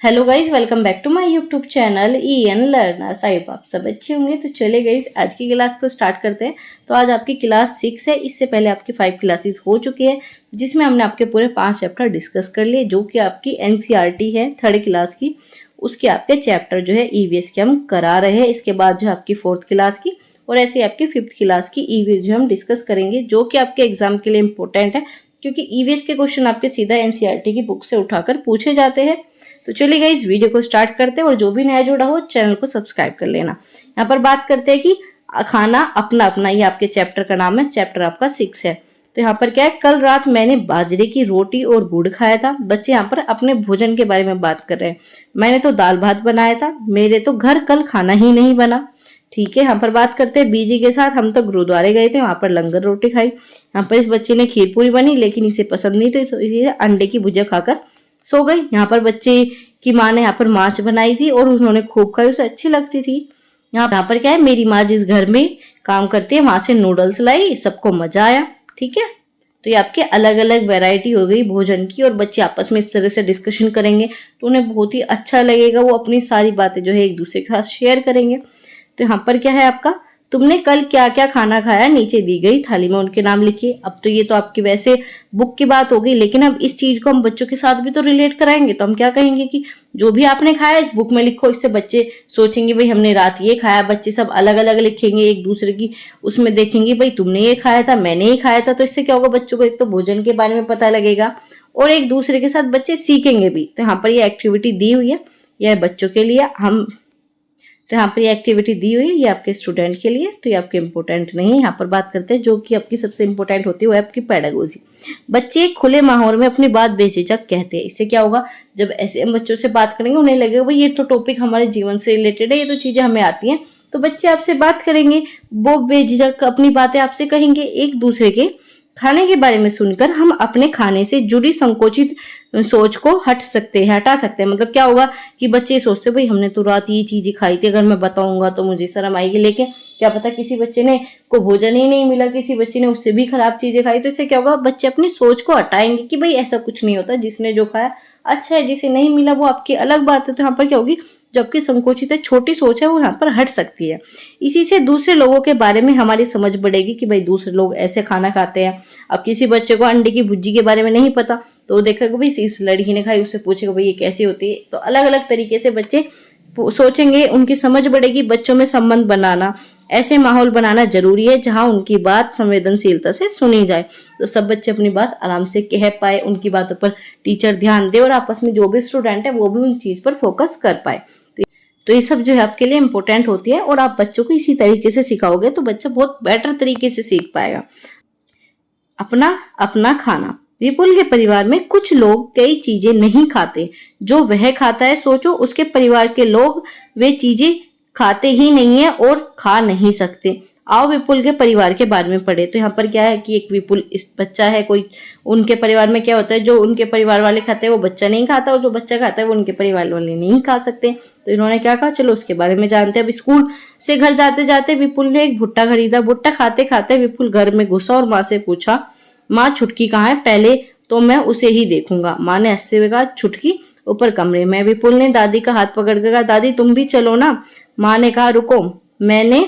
Hello guys, welcome back to my YouTube channel EN learners. I hope आप सब अच्छे होंगे। तो चले गाइज, आज की क्लास को स्टार्ट करते हैं। तो आज आपकी क्लास 6 है। इससे पहले आपकी 5 क्लासेस हो चुकी है, जिसमें हमने आपके पूरे 5 चैप्टर डिस्कस कर लिए, जो कि आपकी NCERT है 3rd क्लास की। उसके आपके चैप्टर जो है EVS के हम करा रहे हैं। इसके बाद जो आपकी 4th क्लास की और ऐसे आपकी 5th क्लास की EVS जो हम डिस्कस करेंगे, जो कि आपके एग्जाम के लिए इंपॉर्टेंट है, क्योंकि EVS के क्वेश्चन आपके सीधा NCERT की बुक से उठाकर पूछे जाते हैं। तो चलिए गाइस, वीडियो को स्टार्ट करते हैं और जो भी नया जुड़ा हो चैनल को सब्सक्राइब कर लेना। यहाँ पर बात करते हैं कि खाना अपना अपना, ये आपके चैप्टर का नाम है। चैप्टर आपका 6 है। तो यहाँ पर क्या है, कल रात मैंने बाजरे की रोटी और गुड़ खाया था। बच्चे यहाँ पर अपने भोजन के बारे में बात कर रहे हैं। मैंने तो दाल भात बनाया था, मेरे तो घर कल खाना ही नहीं बना। ठीक है, यहाँ पर बात करते हैं बीजी के साथ। हम तो गुरुद्वारे गए थे, वहां पर लंगर रोटी खाई। यहाँ पर इस बच्चे ने खीर पूरी बनी, लेकिन इसे पसंद नहीं थी, तो इसीलिए अंडे की भुजिया खाकर सो गई। यहाँ पर बच्चे की माँ ने यहाँ पर माछ बनाई थी और उन्होंने खूब खाई, उसे अच्छी लगती थी। यहाँ पर क्या है, मेरी माँ जिस घर में काम करती है वहां से नूडल्स लाई, सबको मजा आया। ठीक है, तो ये आपके अलग अलग वैरायटी हो गई भोजन की, और बच्चे आपस में इस तरह से डिस्कशन करेंगे तो उन्हें बहुत ही अच्छा लगेगा। वो अपनी सारी बातें जो है एक दूसरे के साथ शेयर करेंगे। तो यहाँ पर क्या है आपका, तुमने कल क्या क्या खाना खाया, नीचे दी गई थाली में उनके नाम लिखिए। अब तो ये तो आपकी वैसे बुक की बात हो गई, लेकिन अब इस चीज को हम बच्चों के साथ भी तो रिलेट कराएंगे। तो हम क्या कहेंगे कि जो भी आपने खाया इस बुक में लिखो। इससे बच्चे सोचेंगे भाई हमने रात ये खाया। बच्चे सब अलग अलग लिखेंगे, एक दूसरे की उसमें देखेंगे भाई तुमने ये खाया था, मैंने ये खाया था। तो इससे क्या होगा, बच्चों को एक तो भोजन के बारे में पता लगेगा और एक दूसरे के साथ बच्चे सीखेंगे भी। तो यहाँ पर ये एक्टिविटी दी हुई है, यह बच्चों के लिए। तो यहाँ पर ये एक्टिविटी दी हुई है, ये आपके स्टूडेंट के लिए, तो ये आपके इंपॉर्टेंट नहीं है। यहाँ पर बात करते हैं जो कि आपकी सबसे इंपॉर्टेंट होती है, वो है आपकी पेडागोजी। बच्चे खुले माहौल में अपनी बात बेझिझक कहते हैं। इससे क्या होगा, जब ऐसे हम बच्चों से बात करेंगे, उन्हें लगेगा भाई ये तो टॉपिक हमारे जीवन से रिलेटेड है, ये तो चीजें हमें आती हैं। तो बच्चे आपसे बात करेंगे, वो बेझिझक अपनी बातें आपसे कहेंगे। एक दूसरे के खाने के बारे में सुनकर हम अपने खाने से जुड़ी संकोचित सोच को हटा सकते हैं। मतलब क्या होगा कि बच्चे सोचते भाई हमने तो रात ये चीजें खाई थी, अगर मैं बताऊंगा तो मुझे शर्म आएगी। लेकिन क्या पता किसी बच्चे ने को भोजन ही नहीं मिला, किसी बच्चे ने उससे भी खराब चीजें खाई। तो इससे क्या होगा, बच्चे अपनी सोच को हटाएंगे कि भाई ऐसा कुछ नहीं होता, जिसने जो खाया अच्छा है, जिसे नहीं मिला वो आपकी अलग बात है। तो यहाँ पर क्या होगी, जो आपकी संकोचित है, छोटी सोच है, वो यहाँ पर हट सकती है। इसी से दूसरे लोगों के बारे में हमारी समझ बढ़ेगी कि भाई दूसरे लोग ऐसे खाना खाते हैं। अब किसी बच्चे को अंडे की भुर्जी के बारे में नहीं पता, तो वो देखेगा भाई इस लड़की ने खाई, उससे पूछेगा भाई ये कैसी होती है। तो अलग अलग तरीके से बच्चे सोचेंगे, उनकी समझ बढ़ेगी। बच्चों में संबंध बनाना, ऐसे माहौल बनाना जरूरी है जहां उनकी बात संवेदनशीलता से सुनी जाए। तो सब बच्चे अपनी बात आराम से कह पाए, उनकी बातों पर टीचर ध्यान दे और आपस में जो भी स्टूडेंट है वो भी उन चीज पर फोकस कर पाए। तो ये सब जो है आपके लिए इंपॉर्टेंट होती है, और आप बच्चों को इसी तरीके से सिखाओगे तो बच्चा बहुत बेटर तरीके से सीख पाएगा। अपना अपना खाना। विपुल के परिवार में कुछ लोग कई चीजें नहीं खाते जो वह खाता है। सोचो उसके परिवार के लोग वे चीजें खाते ही नहीं है और खा नहीं सकते। आओ विपुल के परिवार के बारे में पढ़े। तो यहाँ पर क्या है कि एक विपुल इस बच्चा है कोई, उनके परिवार में क्या होता है, जो उनके परिवार वाले खाते हैं वो बच्चा नहीं खाता, और जो बच्चा खाता है वो उनके परिवार वाले नहीं खा सकते। तो इन्होंने क्या कहा, चलो उसके बारे में जानते हैं। अब स्कूल से घर जाते जाते विपुल ने एक भुट्टा खरीदा। भुट्टा खाते खाते विपुल घर में घुसा और माँ से पूछा, माँ छुटकी कहाँ है, पहले तो मैं उसे ही देखूंगा। माँ ने हंसते हुए कहा, छुटकी ऊपर कमरे में। विपुल ने दादी का हाथ पकड़ कर कहा, दादी तुम भी चलो ना। माँ ने कहा, रुको, मैंने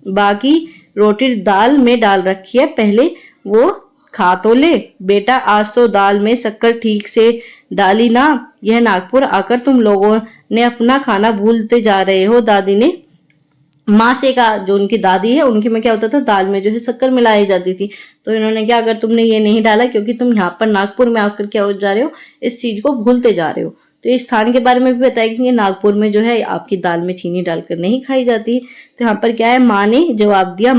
बाकी रोटी दाल में डाल रखी है, पहले वो खा तो ले। बेटा आज तो दाल में शक्कर ठीक से डाली ना, यह नागपुर आकर तुम लोगों ने अपना खाना भूलते जा रहे हो। दादी ने माँ से कहा, जो उनकी दादी है उनके में क्या होता था, दाल में जो है शक्कर मिलाई जाती थी। तो इन्होंने क्या, अगर तुमने ये नहीं डाला क्योंकि तुम यहाँ पर नागपुर में आकर क्या हो जा रहे हो, इस चीज को भूलते जा रहे हो। तो इस स्थान के बारे में भी बताया कि नागपुर में जो है आपकी दाल में चीनी डालकर नहीं खाई जाती। तो यहाँ पर क्या है, माँ ने जवाब दिया,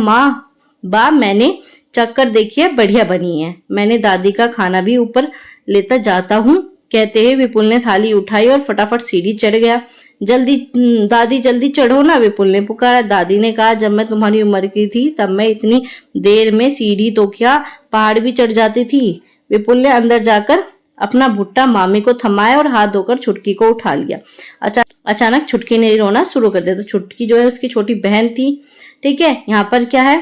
बा मैंने चक्कर देखी है, बढ़िया बनी है, मैंने दादी का खाना भी ऊपर लेता जाता हूँ। कहते हुए विपुल ने थाली उठाई और फटाफट सीढ़ी चढ़ गया। जल्दी दादी जल्दी चढ़ो ना, विपुल ने पुकारा। दादी ने कहा, जब मैं तुम्हारी उम्र की थी तब मैं इतनी देर में सीढ़ी तो क्या पहाड़ भी चढ़ जाती थी। विपुल ने अंदर जाकर अपना भुट्टा मामी को थमाया और हाथ धोकर छुटकी को उठा लिया। अचानक छुटकी ने रोना शुरू कर दिया। तो छुटकी जो है उसकी छोटी बहन थी। ठीक है, यहाँ पर क्या है,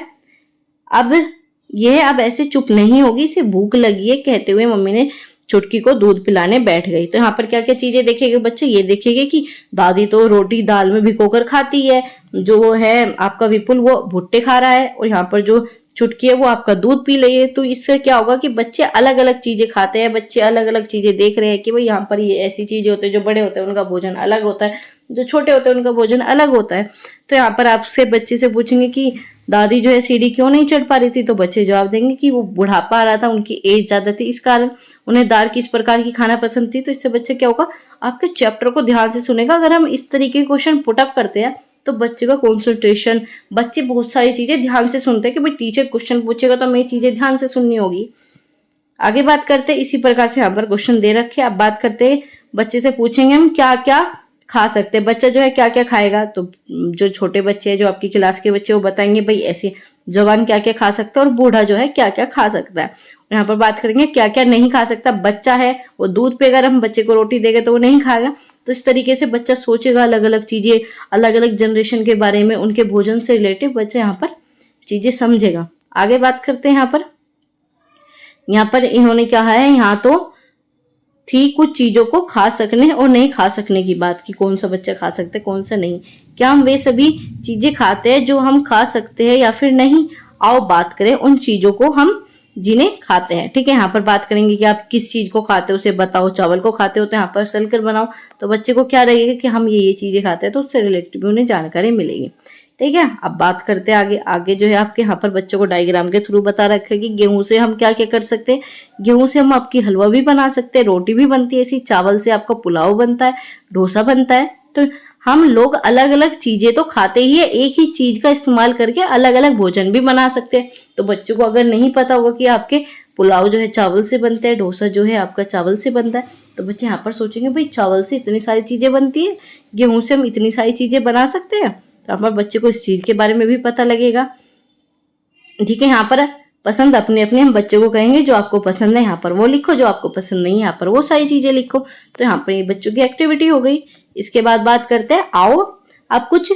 अब ऐसे चुप नहीं होगी, इसे भूख लगी है। कहते हुए मम्मी ने छुटकी को दूध पिलाने बैठ गई। तो यहाँ पर क्या क्या चीजें देखेंगे बच्चे, ये देखेंगे कि दादी तो रोटी दाल में भिगोकर खाती है, जो वो है आपका विपुल वो भुट्टे खा रहा है, और यहाँ पर जो छुटकी है वो आपका दूध पी रही है। तो इससे क्या होगा कि बच्चे अलग अलग चीजें खाते हैं, बच्चे अलग अलग चीजें देख रहे हैं कि भाई यहाँ पर ये ऐसी चीजें होती है, जो बड़े होते हैं उनका भोजन अलग होता है, जो छोटे होते हैं उनका भोजन अलग होता है। तो यहाँ पर आपसे बच्चे से पूछेंगे कि दादी जो है सीढ़ी क्यों नहीं चढ़ पा रही थी, तो बच्चे जवाब देंगे कि वो बुढ़ापा आ रहा था, उनकी एज ज्यादा थी, इस कारण उन्हें दाल किस प्रकार की खाना पसंद थी। तो इससे बच्चे क्या होगा, आपके चैप्टर को ध्यान से सुनेगा। अगर हम इस तरीके के क्वेश्चन पुटअप करते हैं तो बच्चे का कॉन्सेंट्रेशन, बच्चे बहुत सारी चीजें ध्यान से सुनते हैं कि भाई टीचर क्वेश्चन पूछेगा तो हमें ये चीजें ध्यान से सुननी होगी। आगे बात करते हैं, इसी प्रकार से यहाँ पर क्वेश्चन दे रखे। अब बात करते हैं, बच्चे से पूछेंगे हम क्या क्या खा सकते हैं, बच्चा जो है क्या क्या खाएगा। तो जो छोटे बच्चे हैं, जो आपकी क्लास के बच्चे, वो बताएंगे भाई ऐसे जवान क्या क्या खा सकता है और बूढ़ा जो है क्या क्या खा सकता है। यहाँ पर बात करेंगे क्या क्या नहीं खा सकता। बच्चा है वो दूध पे, अगर हम बच्चे को रोटी देंगे तो वो नहीं खाएगा। तो इस तरीके से बच्चा सोचेगा, अलग अलग चीजें, अलग अलग जनरेशन के बारे में, उनके भोजन से रिलेटेड बच्चा यहाँ पर चीजें समझेगा। आगे बात करते हैं, यहाँ पर इन्होंने कहा है, यहाँ तो थी कुछ चीजों को खा सकने और नहीं खा सकने की बात, की कौन सा बच्चा खा सकता है कौन सा नहीं। क्या हम वे सभी चीजें खाते हैं जो हम खा सकते हैं या फिर नहीं। आओ बात करें उन चीजों को हम जिन्हें खाते हैं। ठीक है, यहाँ पर बात करेंगे कि आप किस चीज को खाते हो उसे बताओ। चावल को खाते हो तो यहाँ पर सल कर बनाओ। तो बच्चे को क्या रहेगा कि हम ये चीजें खाते हैं, तो उससे रिलेटेड भी उन्हें जानकारी मिलेगी। ठीक है, अब बात करते हैं आगे। आगे जो है आपके यहाँ पर बच्चों को डायग्राम के थ्रू बता रखा है कि गेहूं से हम क्या क्या कर सकते हैं। गेहूं से हम आपकी हलवा भी बना सकते हैं, रोटी भी बनती है ऐसी। चावल से आपका पुलाव बनता है, डोसा बनता है। तो हम लोग अलग अलग चीजें तो खाते ही है, एक ही चीज का इस्तेमाल करके अलग अलग भोजन भी बना सकते हैं। तो बच्चों को अगर नहीं पता होगा कि आपके पुलाव जो है चावल से बनता है, डोसा जो है आपका चावल से बनता है, तो बच्चे यहाँ पर सोचेंगे भाई चावल से इतनी सारी चीजें बनती है, गेहूं से हम इतनी सारी चीजें बना सकते हैं। तो यहाँ पर बच्चे को इस चीज के बारे में भी पता लगेगा। ठीक है, यहाँ पर पसंद अपने अपने हम बच्चों को कहेंगे, जो आपको पसंद है यहाँ पर वो लिखो, जो आपको पसंद नहीं है यहाँ पर वो सारी चीजें लिखो। तो यहाँ पर ये बच्चों की एक्टिविटी हो गई। इसके बाद बात करते हैं, आओ आप कुछ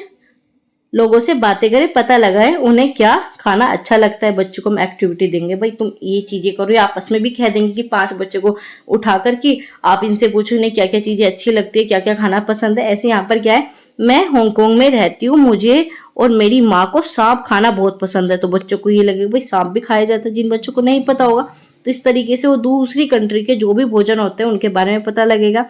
लोगों से बातें करें, पता लगाए उन्हें क्या खाना अच्छा लगता है। बच्चों को हम एक्टिविटी देंगे, भाई तुम ये चीजें करो, या आपस में भी कह देंगे कि 5 बच्चों को उठाकर कि आप इनसे पूछो इन्हें क्या क्या चीजें अच्छी लगती है, क्या क्या खाना पसंद है। ऐसे यहाँ पर क्या है, मैं हांगकांग में रहती हूँ, मुझे और मेरी माँ को सांप खाना बहुत पसंद है। तो बच्चों को ये लगेगा भाई सांप भी खाया जाता है, जिन बच्चों को नहीं पता होगा। तो इस तरीके से वो दूसरी कंट्री के जो भी भोजन होते हैं उनके बारे में पता लगेगा।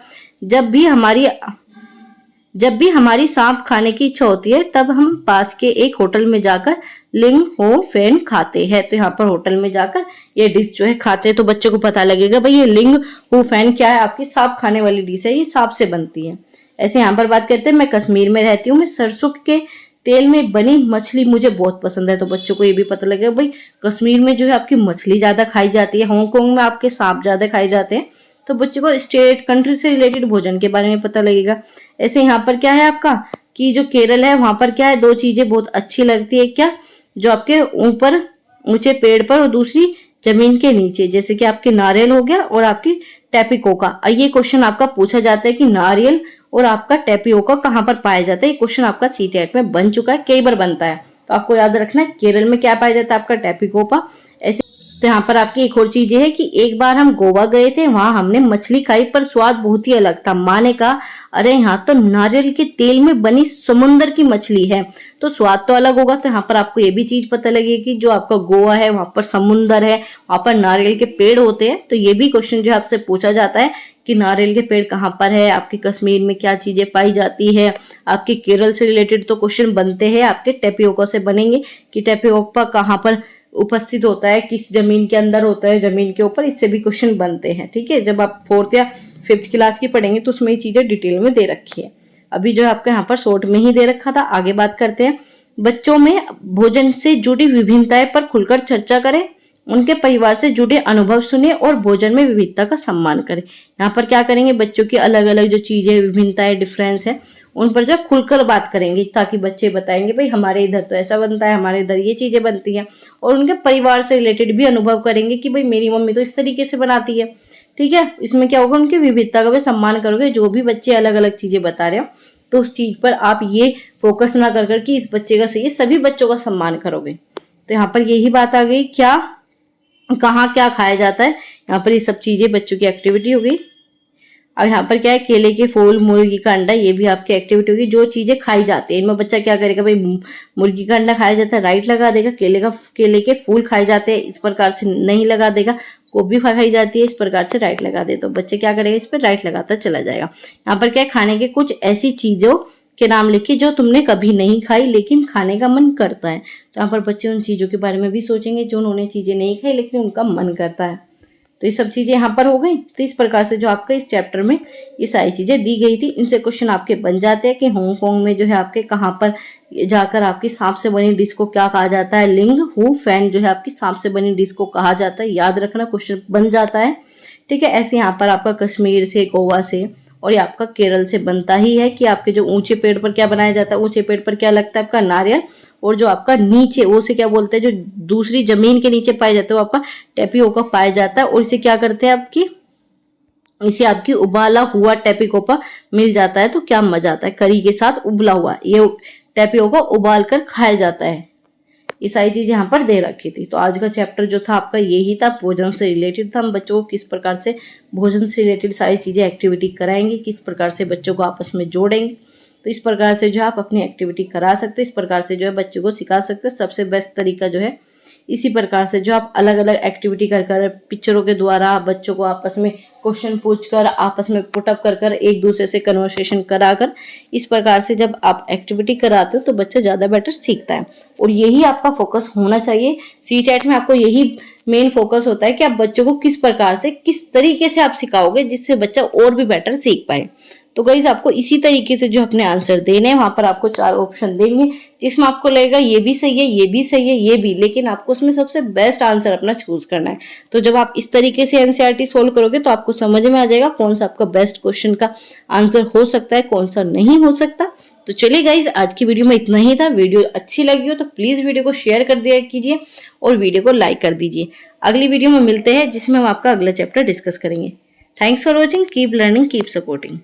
जब भी हमारी सांप खाने की इच्छा होती है, तब हम पास के एक होटल में जाकर लिंग हो फैन खाते हैं। तो यहाँ पर होटल में जाकर ये डिश जो है खाते हैं, तो बच्चों को पता लगेगा भाई ये लिंग हो फैन क्या है, आपकी सांप खाने वाली डिश है, ये सांप से बनती है। ऐसे यहाँ पर बात करते हैं, मैं कश्मीर में रहती हूँ, मैं सरसों के तेल में बनी मछली मुझे बहुत पसंद है। तो बच्चों को ये भी पता लगेगा भाई कश्मीर में जो है आपकी मछली ज्यादा खाई जाती है, हांगकांग में आपके सांप ज्यादा खाए जाते हैं। तो बच्चों को स्टेट कंट्री से रिलेटेड भोजन के बारे में पता लगेगा। ऐसे यहाँ पर क्या है आपका कि जो केरल है वहां पर क्या है, 2 चीजें बहुत अच्छी लगती है। क्या, जो आपके ऊपर ऊंचे पेड़ पर और दूसरी जमीन के नीचे, जैसे कि आपके नारियल हो गया और आपकी टेपिकोका। ये क्वेश्चन आपका पूछा जाता है कि नारियल और आपका टेपियोका कहाँ पर पाया जाता है। ये क्वेश्चन आपका सीटेट में बन चुका है, कई बार बनता है। तो आपको याद रखना है केरल में क्या पाया जाता है, आपका टेपिकोका। ऐसे तो यहाँ पर आपकी एक और चीज है कि एक बार हम गोवा गए थे, वहां हमने मछली खाई पर स्वाद बहुत ही अलग था। माँ ने कहा अरे यहाँ तो नारियल के तेल में बनी समुंदर की मछली है, तो स्वाद तो अलग होगा। तो यहाँ पर आपको ये भी चीज पता लगेगी कि जो आपका गोवा है वहां पर समुंदर है, वहां पर नारियल के पेड़ होते हैं। तो ये भी क्वेश्चन जो आपसे पूछा जाता है कि नारियल के पेड़ कहाँ पर है, आपके कश्मीर में क्या चीजें पाई जाती है। आपके केरल से रिलेटेड तो क्वेश्चन बनते हैं, आपके टेपियोका से बनेंगे कि टेपियोका कहाँ पर उपस्थित होता है, किस जमीन के अंदर होता है, जमीन के ऊपर, इससे भी क्वेश्चन बनते हैं। ठीक है, जब आप 4th या 5th क्लास की पढ़ेंगे तो उसमें ये चीजें डिटेल में दे रखी है। अभी जो आपके यहाँ पर शॉर्ट में ही दे रखा था। आगे बात करते हैं, बच्चों में भोजन से जुड़ी विभिन्नताएं पर खुलकर चर्चा करें, उनके परिवार से जुड़े अनुभव सुने और भोजन में विविधता का सम्मान करें। यहाँ पर क्या करेंगे, बच्चों की अलग अलग जो चीजें विभिन्नताएं डिफरेंस है उन पर जब खुलकर बात करेंगे, ताकि बच्चे बताएंगे भाई हमारे इधर तो ऐसा बनता है, हमारे इधर ये चीजें बनती हैं। और उनके परिवार से रिलेटेड भी अनुभव करेंगे कि भाई मेरी मम्मी तो इस तरीके से बनाती है। ठीक है, इसमें क्या होगा, उनकी विविधता का भी सम्मान करोगे। जो भी बच्चे अलग अलग चीजें बता रहे हो तो उस चीज पर आप ये फोकस ना कर कि इस बच्चे का सही है, सभी बच्चों का सम्मान करोगे। तो यहाँ पर यही बात आ गई। क्या कहाँ क्या खाया जाता है। यहाँ पर ये सब चीजें बच्चों की एक्टिविटी हो गई। और यहाँ पर क्या है, केले के फूल, मुर्गी का अंडा, ये भी आपकी एक्टिविटी होगी। जो चीजें खाई जाती है इनमें बच्चा क्या करेगा, भाई मुर्गी का अंडा खाया जाता है, राइट लगा देगा। केले के फूल खाए जाते हैं, इस प्रकार से नहीं लगा देगा। गोभी खाई जाती है, इस प्रकार से राइट लगा दे। तो बच्चे क्या करेगा, इस पर राइट लगाता चला जाएगा। यहाँ पर क्या है, खाने के कुछ ऐसी चीजों के नाम लिखिए जो तुमने कभी नहीं खाई लेकिन खाने का मन करता है। तो यहाँ पर बच्चे उन चीजों के बारे में भी सोचेंगे जो उन्होंने चीजें नहीं खाई लेकिन उनका मन करता है। तो ये सब चीजें यहाँ पर हो गई। तो इस प्रकार से जो आपका इस चैप्टर में ये सारी चीजें दी गई थी, इनसे क्वेश्चन आपके बन जाते हैं कि हांगकांग में जो है आपके कहाँ पर जाकर आपकी सांप से बनी डिश को क्या कहा जाता है। लिंग हु फैन जो है आपकी सांप से बनी डिश को कहा जाता है। याद रखना, क्वेश्चन बन जाता है। ठीक है, ऐसे यहाँ पर आपका कश्मीर से, गोवा से और ये आपका केरल से बनता ही है कि आपके जो ऊंचे पेड़ पर क्या बनाया जाता है, ऊंचे पेड़ पर क्या लगता है आपका नारियल। और जो आपका नीचे वो से क्या बोलते हैं, जो दूसरी जमीन के नीचे पाए जाते हैं वो आपका टेपियोका पाया जाता है। और इसे क्या करते हैं इसे आपकी उबाला हुआ टेपिकोपा मिल जाता है तो क्या मजा आता है, करी के साथ उबला हुआ ये टेपियोका उबाल कर खाया जाता है। ये सारी चीज यहाँ पर दे रखी थी। तो आज का चैप्टर जो था आपका यही था, भोजन से रिलेटेड था। हम बच्चों को किस प्रकार से भोजन से रिलेटेड सारी चीजें एक्टिविटी कराएंगे, किस प्रकार से बच्चों को आपस में जोड़ेंगे। तो इस प्रकार से जो आप अपनी एक्टिविटी करा सकते हो, इस प्रकार से जो है बच्चों को सिखा सकते हो। सबसे बेस्ट तरीका जो है इसी प्रकार से जो आप अलग अलग एक्टिविटी कर कर पिक्चरों के द्वारा बच्चों को आपस में क्वेश्चन पूछकर, आपस में पुटअप कर कर, एक दूसरे से कन्वर्सेशन कराकर, इस प्रकार से जब आप एक्टिविटी कराते हो तो बच्चा ज़्यादा बेटर सीखता है। और यही आपका फोकस होना चाहिए। सीटेट में आपको यही मेन फोकस होता है कि आप बच्चों को किस प्रकार से, किस तरीके से आप सिखाओगे जिससे बच्चा और भी बेटर सीख पाए। तो गाइस आपको इसी तरीके से जो अपने आंसर देने हैं, वहां पर आपको 4 ऑप्शन देंगे जिसमें आपको लगेगा ये भी सही है, ये भी सही है, ये भी, लेकिन आपको उसमें सबसे बेस्ट आंसर अपना चूज करना है। तो जब आप इस तरीके से एनसीईआरटी सोल्व करोगे तो आपको समझ में आ जाएगा कौन सा आपका बेस्ट क्वेश्चन का आंसर हो सकता है, कौन सा नहीं हो सकता। तो चलिए गाइज, आज की वीडियो में इतना ही था। वीडियो अच्छी लगी हो तो प्लीज वीडियो को शेयर कर दिया कीजिए और वीडियो को लाइक कर दीजिए। अगली वीडियो में मिलते हैं जिसमें हम आपका अगला चैप्टर डिस्कस करेंगे। Thanks for watching, keep learning, keep supporting.